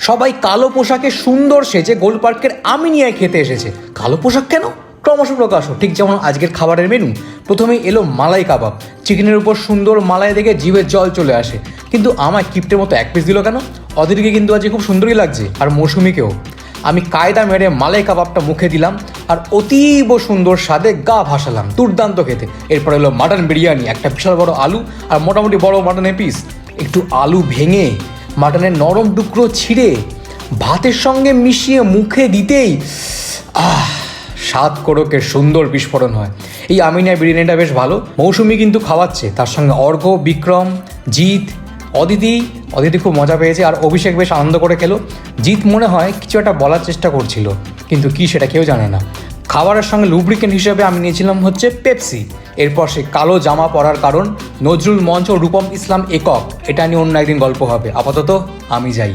সবাই কালো পোশাকে সুন্দর সেজে গোল পার্কের আমিনিয়ায় খেতে এসেছে। কালো পোশাক কেন? ক্রমশ প্রকাশ। ঠিক যেমন আজকের খাবারের মেনু, প্রথমেই এলো মালাই কাবাব। চিকেনের উপর সুন্দর মালাই দেখে জিভের জল চলে আসে, কিন্তু আমায় কিপ্টের মতো এক পিস দিল কেন? অদিতিকে কিন্তু আজকে খুব সুন্দরই লাগছে, আর মৌসুমিকেও। আমি কায়দা মেরে মালাই কাবাবটা মুখে দিলাম আর অতীব সুন্দর স্বাদে গা ভাসালাম। দুর্দান্ত খেতে। এরপর এলো মাটন বিরিয়ানি, একটা বিশাল বড় আলু আর মোটামুটি বড় মাটনের পিস। একটু আলু ভেঙে মাটনের নরম টুকরো ছিঁড়ে ভাতের সঙ্গে মিশিয়ে মুখে দিতেই স্বাদ কোড়কের সুন্দর বিস্ফোরণ হয়। এই আমিনিয়া বিরিয়ানিটা বেশ ভালো। মৌসুমি কিন্তু খাওয়াচ্ছে, তার সঙ্গে অর্ঘ্য, বিক্রম, জিৎ, অদিতি খুব মজা পেয়েছে, আর অভিষেক বেশ আনন্দ করে খেলো। জিৎ মনে হয় কিছু একটা বলার চেষ্টা করছিল, কিন্তু কি সেটা কেউ জানে না। খাবারের সঙ্গে লুব্রিকেন্ট হিসেবে আমি নিয়েছিলাম হচ্ছে পেপসি। এরপর সে কালো জামা পরার কারণ নজরুল মঞ্চ ও রূপম ইসলাম একক, এটা নিয়ে অন্য একদিন গল্প হবে। আপাতত আমি যাই।